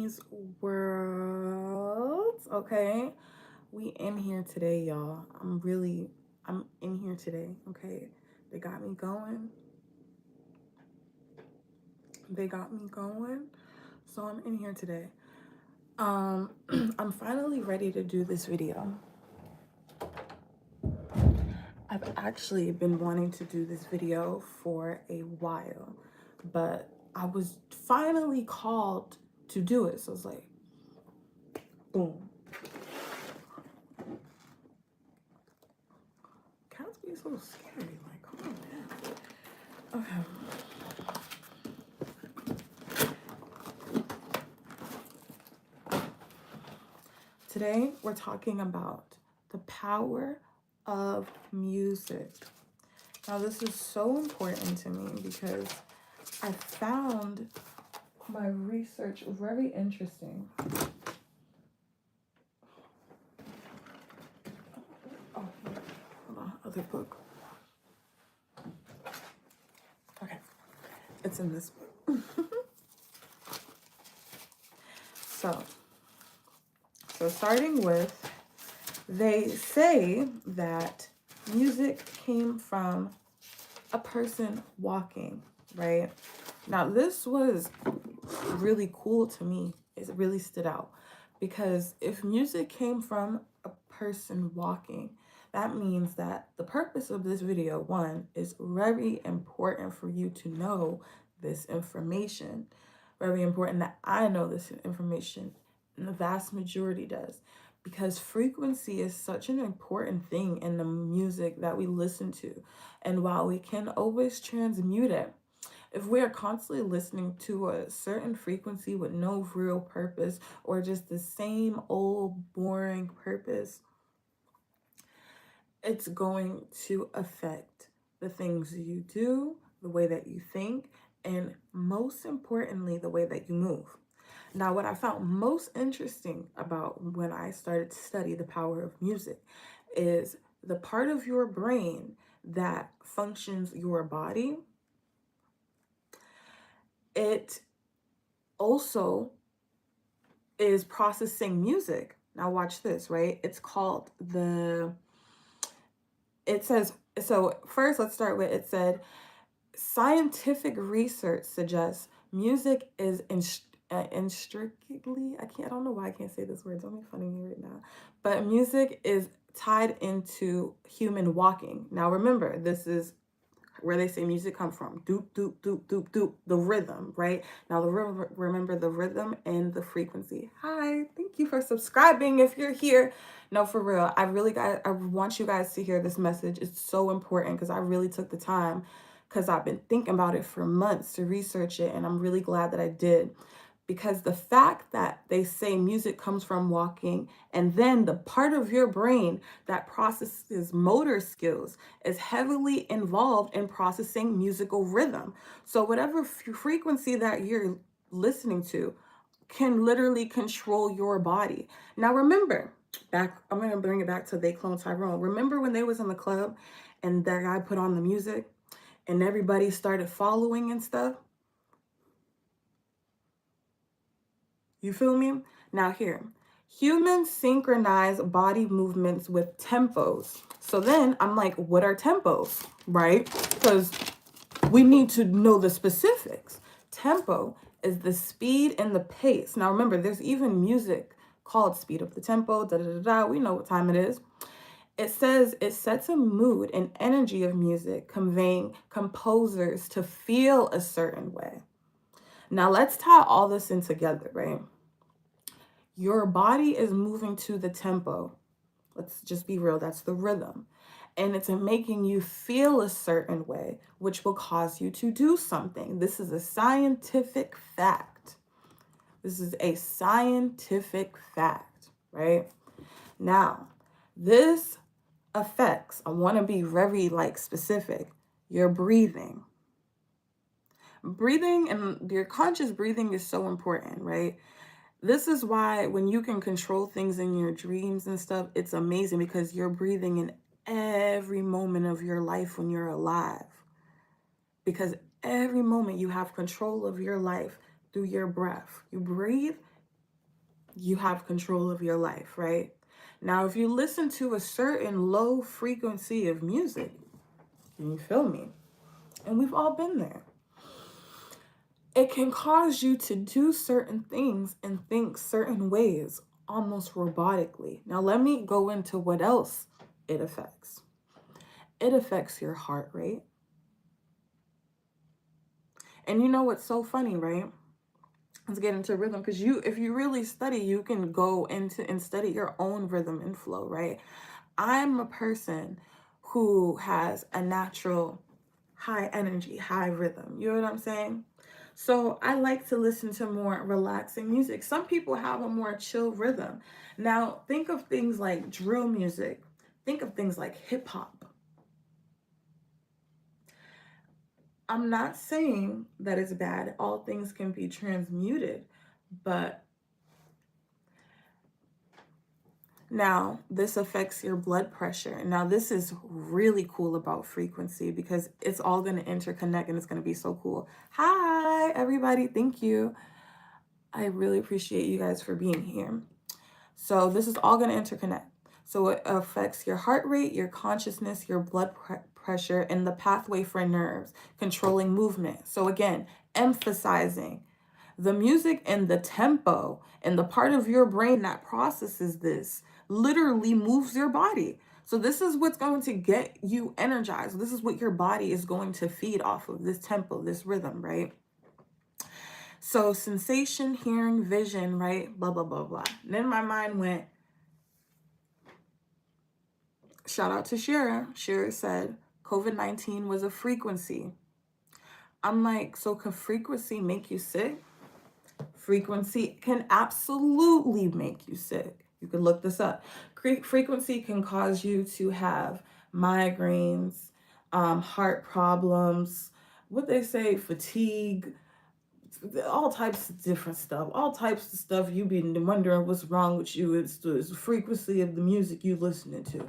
Amy's World. Okay, we in here today, y'all. I'm in here today. Okay, they got me going. They got me going. So I'm in here today. I'm finally ready to do this video. I've actually been wanting to do this video for a while, but I was finally called to do it. So it's like, boom. Cats be so scary. Like, calm down. Okay. Today we're talking about the power of music. Now, this is so important to me because I found my research very interesting. Oh, hold on, other book. Okay, it's in this book. So starting with, they say that music came from a person walking, right? Now, this was really cool to me. It really stood out because if music came from a person walking, that means that the purpose of this video, one, is very important for you to know this information. Very important that I know this information, and the vast majority does, because frequency is such an important thing in the music that we listen to. And while we can always transmute it, if we are constantly listening to a certain frequency with no real purpose or just the same old boring purpose, it's going to affect the things you do, the way that you think, and most importantly, the way that you move. Now, what I found most interesting about when I started to study the power of music is the part of your brain that functions your body. It also is processing music. Now watch this, right? It says, so first let's start with, it said, scientific research suggests music is intricately, I don't know why I can't say this word, don't make fun of me right now, but music is tied into human walking. Now remember, this is where they say music come from. Doop, doop, doop, doop, doop, the rhythm, right? Now, remember the rhythm and the frequency. Hi, thank you for subscribing if you're here. No, for real, I want you guys to hear this message. It's so important because I really took the time, because I've been thinking about it for months to research it, and I'm really glad that I did. Because the fact that they say music comes from walking, and then the part of your brain that processes motor skills is heavily involved in processing musical rhythm. So whatever frequency that you're listening to can literally control your body. Now remember, I'm going to bring it back to They Clone Tyrone. Remember when they was in the club and that guy put on the music and everybody started following and stuff? You feel me? Now here, humans synchronize body movements with tempos. So then I'm like, what are tempos, right? Because we need to know the specifics. Tempo is the speed and the pace. Now remember, there's even music called speed of the tempo, da da da da. We know what time it is. It says it sets a mood and energy of music, conveying composers to feel a certain way. Now let's tie all this in together, right? Your body is moving to the tempo. Let's just be real, that's the rhythm. And it's making you feel a certain way, which will cause you to do something. This is a scientific fact. This is a scientific fact, right? Now, this affects, I want to be very specific, your breathing. Breathing and your conscious breathing is so important, right? This is why when you can control things in your dreams and stuff, it's amazing because you're breathing in every moment of your life when you're alive. Because every moment you have control of your life through your breath. You breathe you have control of your life, right? Now, if you listen to a certain low frequency of music, you feel me? And we've all been there. It can cause you to do certain things and think certain ways almost robotically. Now, let me go into what else it affects. It affects your heart rate. And you know what's so funny, right? Let's get into rhythm, because if you really study, you can go into and study your own rhythm and flow, right? I'm a person who has a natural high energy, high rhythm. You know what I'm saying? So I like to listen to more relaxing music. Some people have a more chill rhythm. Now, think of things like drill music. Think of things like hip hop. I'm not saying that it's bad. All things can be transmuted, but now this affects your blood pressure. Now, this is really cool about frequency because it's all going to interconnect and it's going to be so cool. Hi, everybody. Thank you. I really appreciate you guys for being here. So this is all going to interconnect. So it affects your heart rate, your consciousness, your blood pressure, and the pathway for nerves, controlling movement. So again, emphasizing the music and the tempo and the part of your brain that processes this literally moves your body. So this is what's going to get you energized. This is what your body is going to feed off of, this tempo, this rhythm, right? So sensation, hearing, vision, right? Blah, blah, blah, blah. And then my mind went, shout out to Shira. Shira said, COVID-19 was a frequency. I'm like, so can frequency make you sick? Frequency can absolutely make you sick. You can look this up. Frequency can cause you to have migraines, heart problems, what they say, fatigue, all types of different stuff, all types of stuff. You be wondering what's wrong with you. It's the frequency of the music you listening to.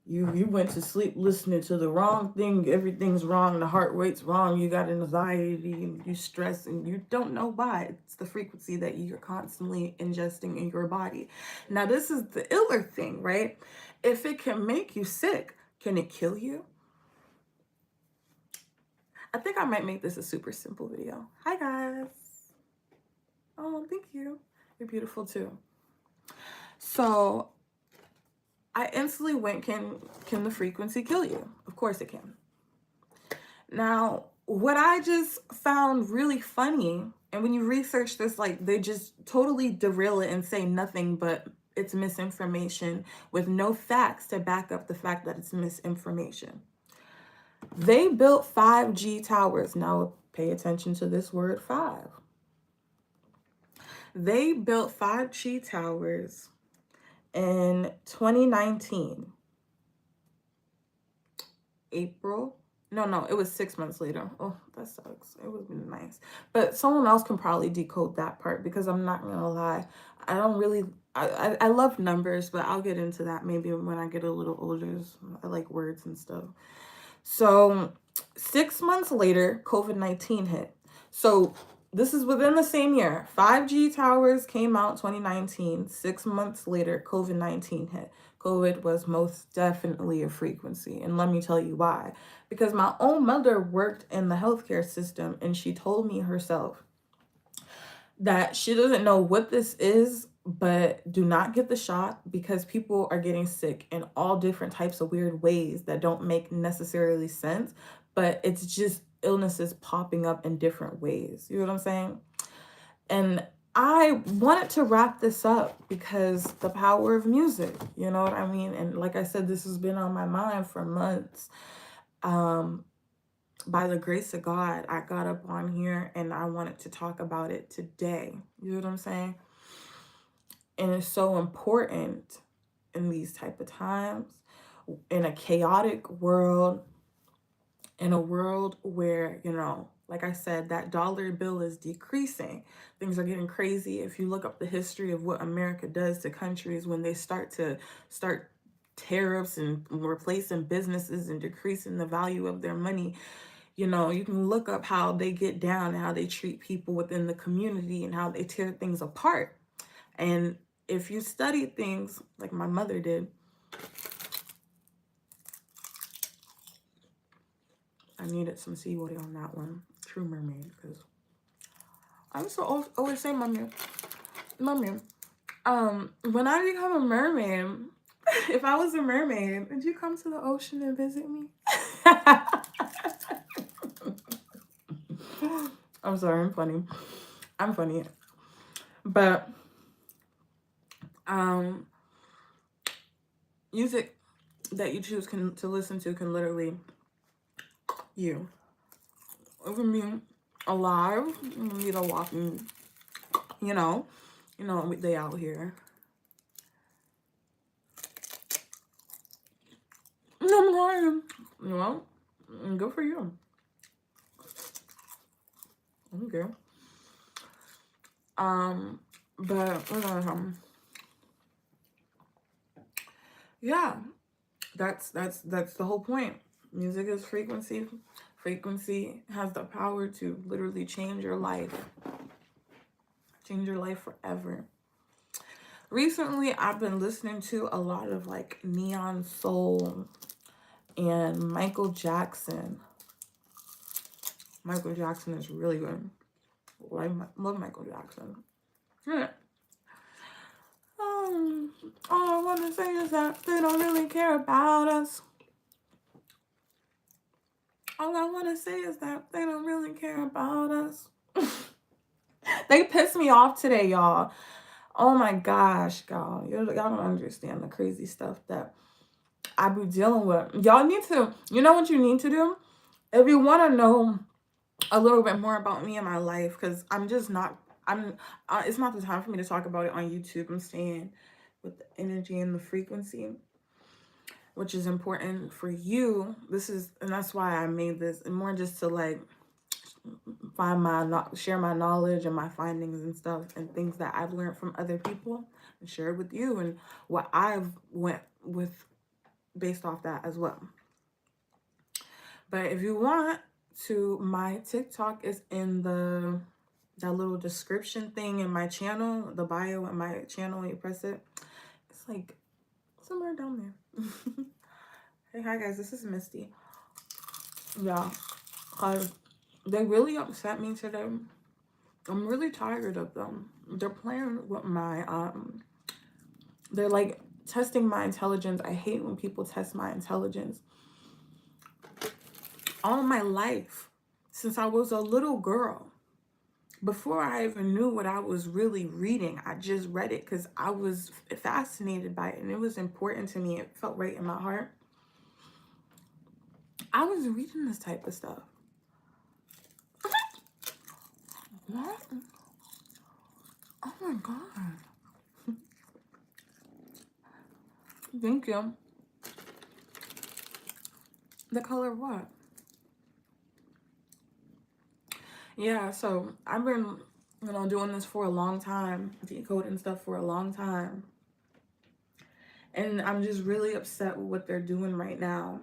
You went to sleep listening to the wrong thing. Everything's wrong. The heart rate's wrong. You got anxiety and you stress and you don't know why. It's the frequency that you're constantly ingesting in your body. Now, this is the iller thing, right? If it can make you sick, can it kill you? I think I might make this a super simple video. Hi, guys. Oh, thank you. You're beautiful too. So I instantly went, can the frequency kill you? Of course it can. Now, what I just found really funny, and when you research this, like they just totally derail it and say nothing but it's misinformation with no facts to back up the fact that it's misinformation. They built 5G towers. Now, pay attention to this word 5. They built 5G towers in 2019. April. No, it was 6 months later. Oh, that sucks. It would have been nice. But someone else can probably decode that part because I'm not going to lie. I don't really, I love numbers, but I'll get into that maybe when I get a little older. I like words and stuff. So 6 months later, COVID-19 hit. So this is within the same year. 5G towers came out 2019. 6 months later, COVID-19 hit. COVID was most definitely a frequency. And let me tell you why. Because my own mother worked in the healthcare system and she told me herself that she doesn't know what this is, but do not get the shot because people are getting sick in all different types of weird ways that don't make necessarily sense, but it's just illnesses popping up in different ways. You know what I'm saying? And I wanted to wrap this up because the power of music, you know what I mean? And like I said, this has been on my mind for months. By the grace of God, I got up on here and I wanted to talk about it today. You know what I'm saying? And it's so important in these type of times, in a chaotic world, in a world where, you know, like I said, that dollar bill is decreasing. Things are getting crazy. If you look up the history of what America does to countries when they start tariffs and replacing businesses and decreasing the value of their money, you know, you can look up how they get down and how they treat people within the community and how they tear things apart. And if you study things like my mother did, I needed some seawater on that one. True mermaid, because I used to always say, mommy, when I become a mermaid, if I was a mermaid, would you come to the ocean and visit me? I'm sorry, I'm funny. I'm funny. But music that you choose to listen to can literally you. It can be alive, it can be the walking, you know, they out here. I'm lying. Well, good for you. Okay. But yeah, that's the whole point. Music is frequency. Frequency has the power to literally change your life forever. Recently, I've been listening to a lot of like Neon Soul and Michael Jackson. Michael Jackson is really good. I love Michael Jackson. Yeah. All I want to say is that they don't really care about us. All I want to say is that they don't really care about us. They pissed me off today, y'all. Oh my gosh, y'all. Y'all don't understand the crazy stuff that I be dealing with. Y'all need to, you know what you need to do? If you want to know a little bit more about me and my life, because it's not the time for me to talk about it on YouTube. I'm staying with the energy and the frequency, which is important for you. And that's why I made this, and more just to like share my knowledge and my findings and stuff and things that I've learned from other people and share it with you and what I've went with based off that as well. But if you want to, my TikTok is in that little description thing in my channel, the bio in my channel. When you press it, it's like somewhere down there. Hey, hi guys, this is Misty. Yeah, they really upset me today. I'm really tired of them. They're playing with my they're like testing my intelligence. I hate when people test my intelligence. All my life, since I was a little girl, before I even knew what I was really reading, I just read it because I was fascinated by it and it was important to me. It felt right in my heart. I was reading this type of stuff. What? Oh my God. Thank you. The color of what? Yeah, so I've been, doing this for a long time, decoding stuff for a long time. And I'm just really upset with what they're doing right now.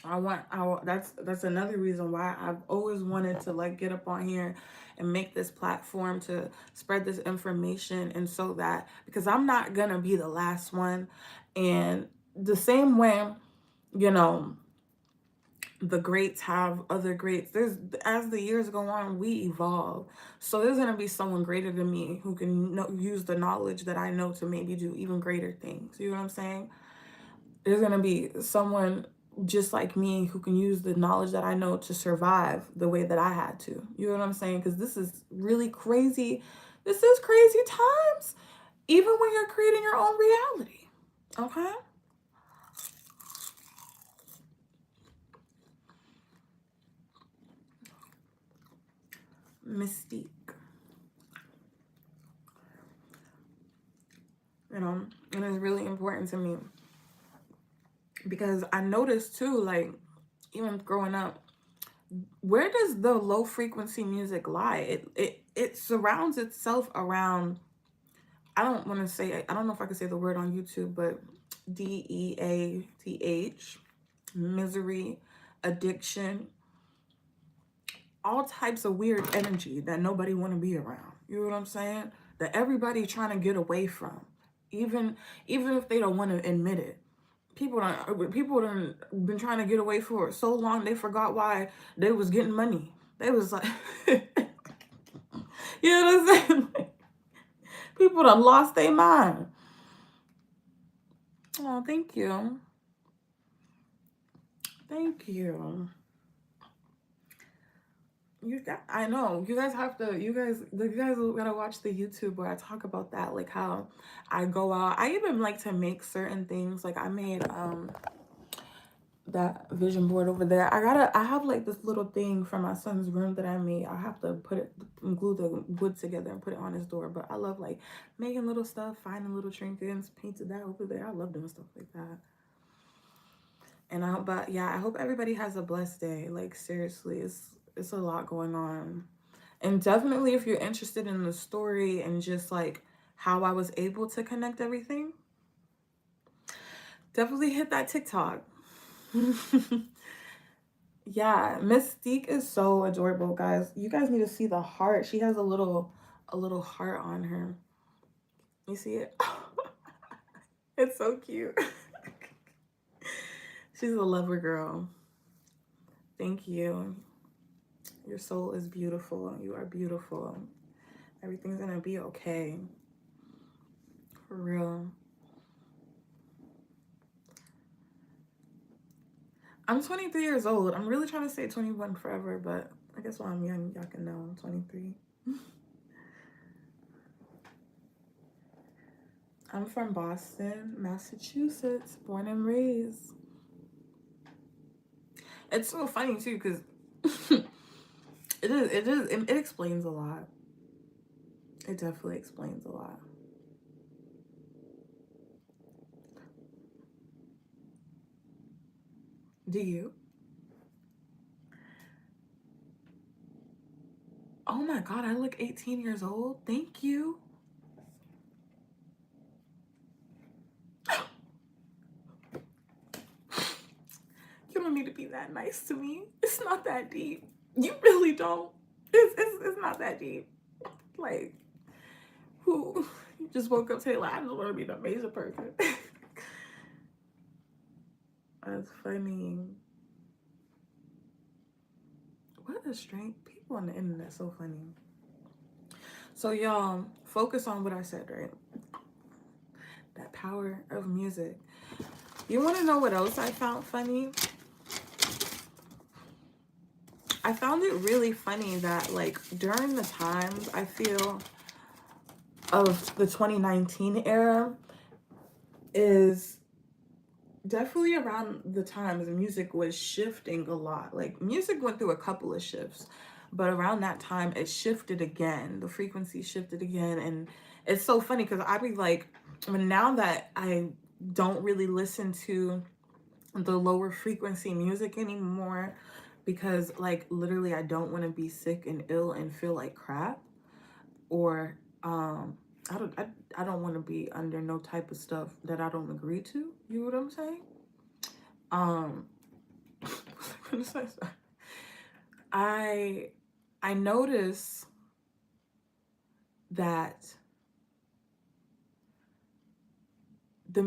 That's another reason why I've always wanted to like get up on here and make this platform to spread this information, and so that, because I'm not gonna be the last one. And the same way, the greats have other greats. As the years go on, we evolve. So there's gonna be someone greater than me who can use the knowledge that I know to maybe do even greater things. You know what I'm saying? There's gonna be someone just like me who can use the knowledge that I know to survive the way that I had to. You know what I'm saying? Because this is really crazy. This is crazy times, even when you're creating your own reality. Okay? Mystique. And it's really important to me because I noticed too, like, even growing up, where does the low frequency music lie? It surrounds itself around, I don't know if I can say the word on YouTube, but DEATH, misery, addiction, all types of weird energy that nobody want to be around. You know what I'm saying? that everybody trying to get away from, even if they don't want to admit it. People don't been trying to get away for so long they forgot why they was getting money. They was like, you know what I'm saying? People done lost their mind. Oh, thank you. Thank you. I know you guys have to. You guys gotta watch the YouTube where I talk about that, like how I go out. I even like to make certain things. Like I made that vision board over there. I have like this little thing from my son's room that I made. I have to glue the wood together and put it on his door. But I love like making little stuff, finding little trinkets, painted that over there. I love doing stuff like that. And I hope everybody has a blessed day. Like seriously, it's a lot going on. And definitely if you're interested in the story and just like how I was able to connect everything, definitely hit that TikTok. Yeah, Mystique is so adorable, guys. You guys need to see the heart. She has a little heart on her. You see it? It's so cute. She's a lover girl. Thank you. Your soul is beautiful. You are beautiful. Everything's gonna be okay. For real. I'm 23 years old. I'm really trying to say 21 forever, but I guess while I'm young, y'all can know I'm 23. I'm from Boston, Massachusetts, born and raised. It's so funny too, because it explains a lot. It definitely explains a lot. Do you? Oh my God, I look 18 years old. Thank you. You don't need to be that nice to me. It's not that deep. You really don't. It's not that deep. Like, who? You just woke up today like, I just want to be an amazing person. That's funny. What a strange people on the internet. So funny. So y'all focus on what I said, right? That power of music. You want to know what else I found funny? I found it really funny that like during the times I feel of the 2019 era is definitely around the times music was shifting a lot. Like music went through a couple of shifts, but around that time it shifted again. The frequency shifted again, and it's so funny because I be like, now that I don't really listen to the lower frequency music anymore, because like literally I don't want to be sick and ill and feel like crap, or I don't want to be under no type of stuff that I don't agree to. You know what I'm saying? I notice that the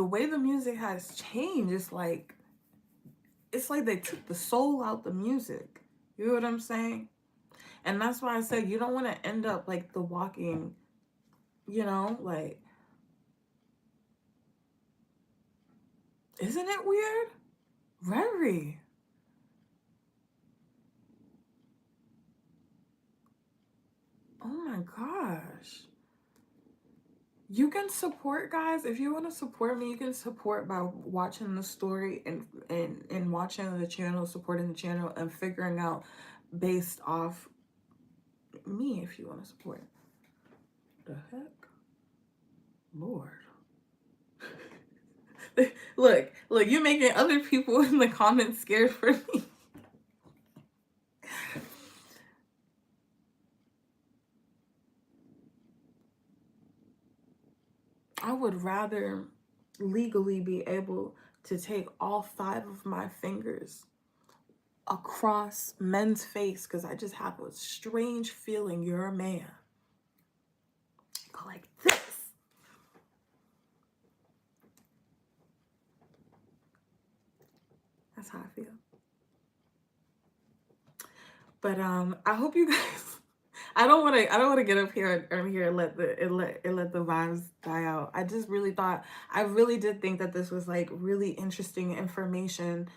way the music has changed. It's like they took the soul out the music. You know what I'm saying? And that's why I said you don't want to end up like The Walking, like, isn't it weird? Very. Oh my gosh. You can support, guys. If you want to support me, you can support by watching the story and watching the channel, supporting the channel, and figuring out based off me if you want to support. The heck? Lord. Look, you're making other people in the comments scared for me. I would rather legally be able to take all 5 of my fingers across men's face because I just have a strange feeling you're a man. this. That's how I feel. But I hope you guys I don't want to get up here and let the vibes die out. I just really thought, I really did think that this was like really interesting information,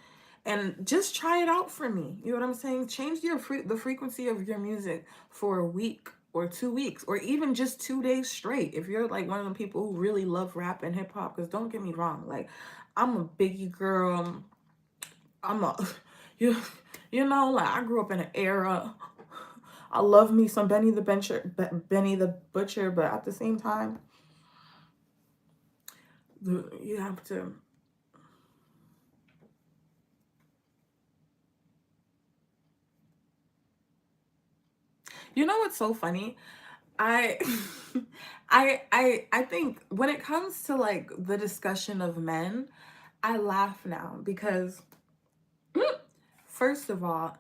and just try it out for me. You know what I'm saying? Change the frequency of your music for a week or 2 weeks, or even just 2 days straight. If you're like one of the people who really love rap and hip hop, because don't get me wrong, like I'm a Biggie girl. I'm a you you know, like I grew up in an era. I love me some Benny the Butcher, but at the same time, you have to. You know what's so funny? I I think when it comes to like the discussion of men, I laugh now because first of all,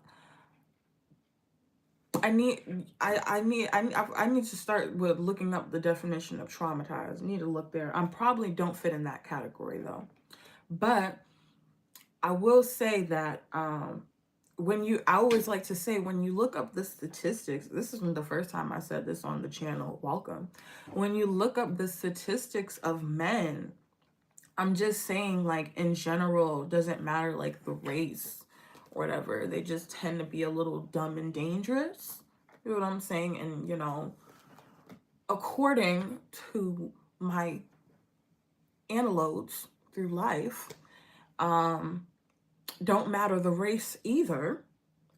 I need to start with looking up the definition of traumatized. I need to look there. I probably don't fit in that category though. But I will say that I always like to say, when you look up the statistics, this isn't the first time I said this on the channel, welcome. When you look up the statistics of men, I'm just saying, like, in general, doesn't matter like the race or whatever, they just tend to be a little dumb and dangerous. You know what I'm saying? And, you know, according to my analogues through life, don't matter the race either.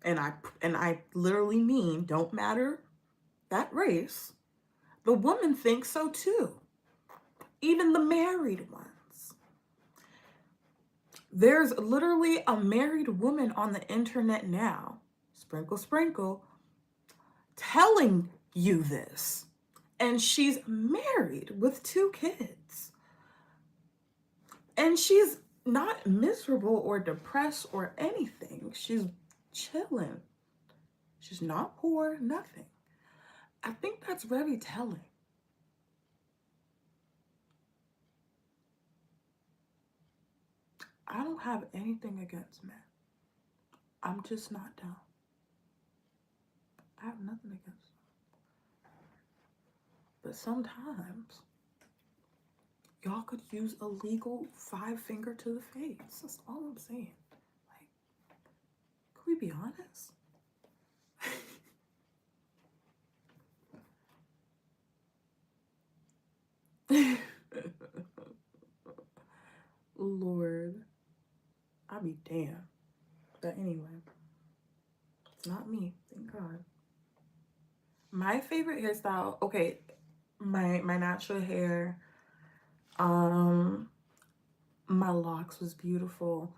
And I literally mean don't matter that race. The woman thinks so too. Even the married ones. There's literally a married woman on the internet now, sprinkle, sprinkle, telling you this. And she's married with 2 kids. And she's not miserable or depressed or anything. She's chilling. She's not poor, nothing. I think that's very telling. I don't have anything against men. I'm just not down. I have nothing against them. But sometimes y'all could use a legal 5-finger to the face. That's all I'm saying. Like, could we be honest? Lord, I'll be damned. But anyway, it's not me, thank God. My favorite hairstyle, okay, my natural hair, my locks was beautiful.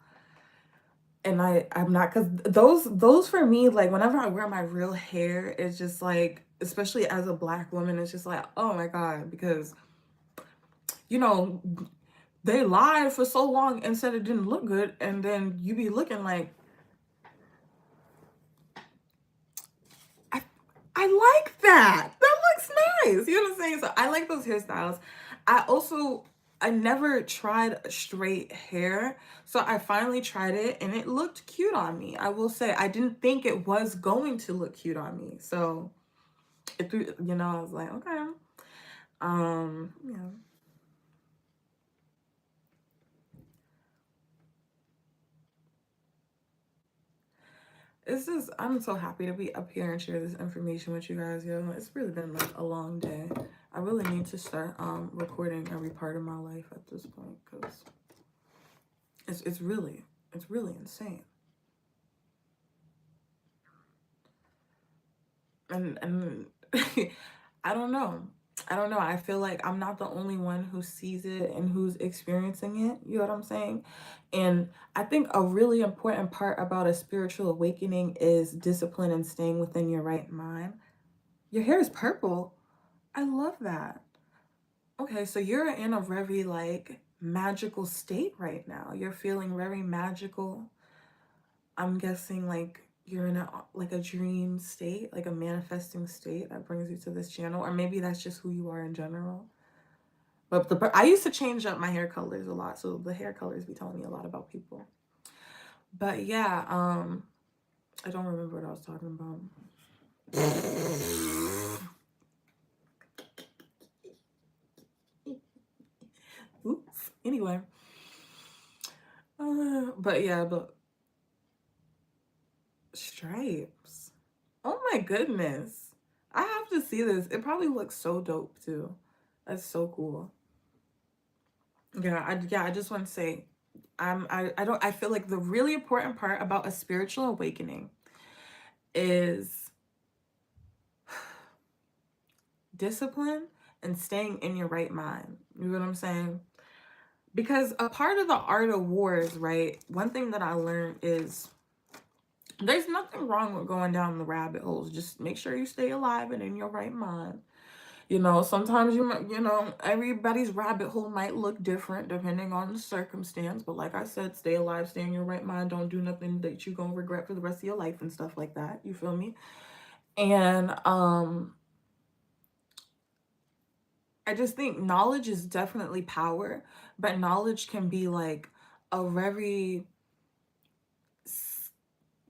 And I'm not, because those for me, like whenever I wear my real hair, it's just like, especially as a Black woman, it's just like, oh my God, because you know, they lied for so long and said it didn't look good, and then you be looking like, I like that. That looks nice. You know what I'm saying? So I like those hairstyles. I never tried straight hair. So I finally tried it and it looked cute on me. I will say, I didn't think it was going to look cute on me. So you know, I was like, okay. Yeah. It's just, I'm so happy to be up here and share this information with you guys, yo. It's really been like a long day. I really need to start recording every part of my life at this point, because it's really insane. And I don't know. I feel like I'm not the only one who sees it and who's experiencing it. You know what I'm saying? And I think a really important part about a spiritual awakening is discipline and staying within your right mind. Your hair is purple. I love that. Okay, so you're in a very like magical state right now. You're feeling very magical. I'm guessing like you're in like a dream state, like a manifesting state that brings you to this channel, or maybe that's just who you are in general. But I used to change up my hair colors a lot, so the hair colors be telling me a lot about people. But yeah, I don't remember what I was talking about. Oops. Anyway, but yeah, but stripes. Oh my goodness, I have to see this. It probably looks so dope too. That's so cool. Yeah, I just want to say, I feel like the really important part about a spiritual awakening is discipline and staying in your right mind. You know what I'm saying? Because a part of the art of war is, right, one thing that I learned is there's nothing wrong with going down the rabbit holes. Just make sure you stay alive and in your right mind. You know, sometimes everybody's rabbit hole might look different depending on the circumstance. But like I said, stay alive, stay in your right mind. Don't do nothing that you're gonna regret for the rest of your life and stuff like that. You feel me? And I just think knowledge is definitely power, but knowledge can be like a very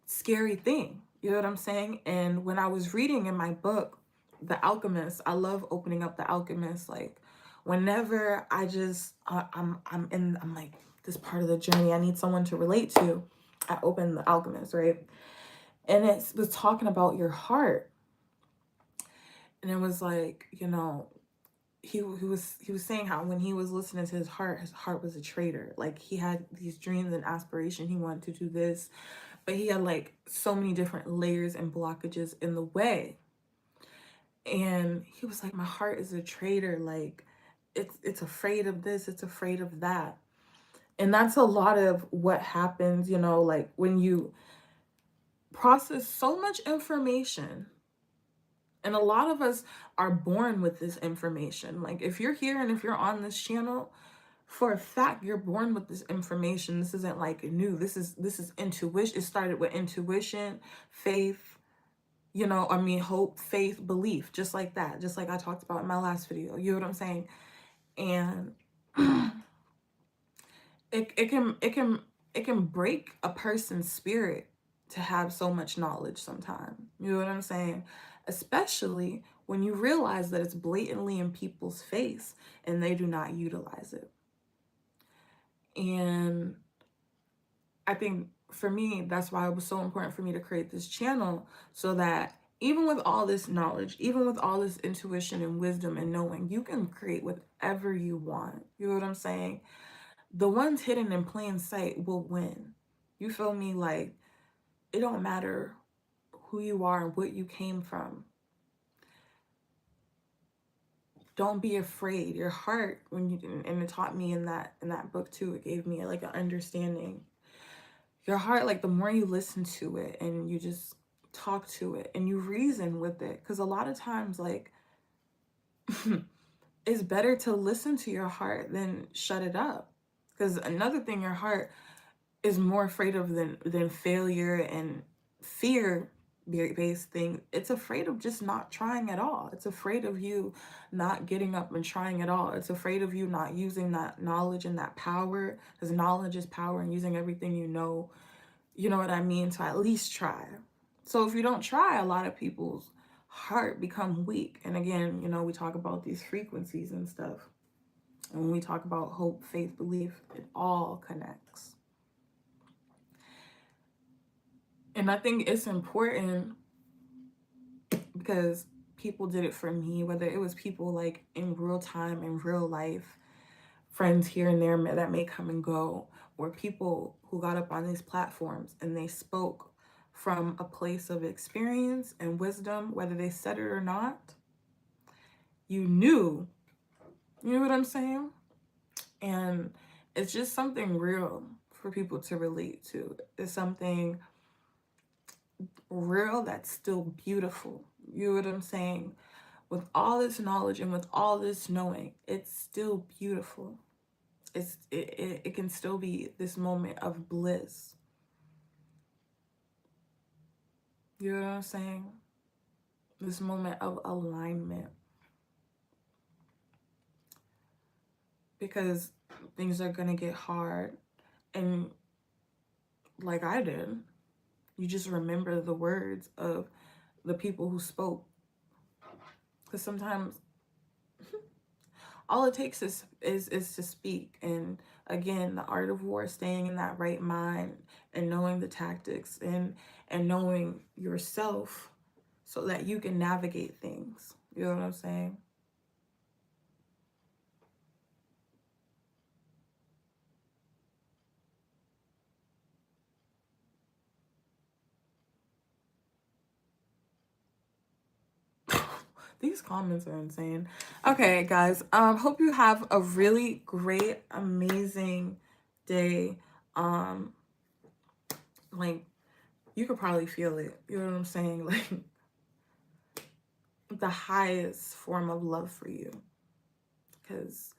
scary thing. You know what I'm saying? And when I was reading in my book, The Alchemist, I love opening up The Alchemist. Like whenever I'm like this part of the journey I need someone to relate to, I open The Alchemist, right? And it was talking about your heart. And it was like, he was saying how when he was listening to his heart was a traitor. Like he had these dreams and aspiration, he wanted to do this, but he had like so many different layers and blockages in the way. And he was like, my heart is a traitor. Like it's afraid of this, it's afraid of that. And that's a lot of what happens, like when you process so much information. And a lot of us are born with this information. Like if you're here and if you're on this channel, for a fact, you're born with this information. This isn't like new. This is intuition. It started with intuition, faith, hope, faith, belief, just like that. Just like I talked about in my last video. You know what I'm saying? And it can break a person's spirit to have so much knowledge sometimes. You know what I'm saying? Especially when you realize that it's blatantly in people's face and they do not utilize it. And I think for me, that's why it was so important for me to create this channel, so that even with all this knowledge, even with all this intuition and wisdom and knowing, you can create whatever you want. You know what I'm saying? The ones hidden in plain sight will win. You feel me? Like, it don't matter who you are and what you came from. Don't be afraid. Your heart, and it taught me in that book too, it gave me like an understanding. Your heart, like the more you listen to it and you just talk to it and you reason with it, because a lot of times, like, it's better to listen to your heart than shut it up. Because another thing your heart is more afraid of than failure and fear-based thing, it's afraid of just not trying at all. It's afraid of you not getting up and trying at all. It's afraid of you not using that knowledge and that power, because knowledge is power, and using everything you know what I mean, to at least try. So if you don't try, a lot of people's heart become weak. And again, we talk about these frequencies and stuff. And when we talk about hope, faith, belief, it all connects. And I think it's important because people did it for me, whether it was people like in real time, in real life, friends here and there that may come and go, or people who got up on these platforms and they spoke from a place of experience and wisdom, whether they said it or not. You know what I'm saying? And it's just something real for people to relate to. It's something real that's still beautiful. You know what I'm saying? With all this knowledge and with all this knowing, it's still beautiful. It can still be this moment of bliss. You know what I'm saying? This moment of alignment. Because things are going to get hard. And like I did, you just remember the words of the people who spoke. Because sometimes all it takes is to speak. And again, the art of war, staying in that right mind and knowing the tactics and knowing yourself so that you can navigate things. You know what I'm saying? These comments are insane. Okay, guys. Hope you have a really great, amazing day. Like, you could probably feel it. You know what I'm saying? Like, the highest form of love for you. Because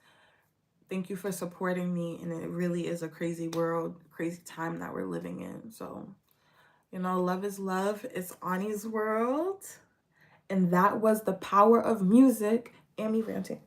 thank you for supporting me. And it really is a crazy world, crazy time that we're living in. So, you know, love is love. It's Ani's world. And that was the power of music and me ranting.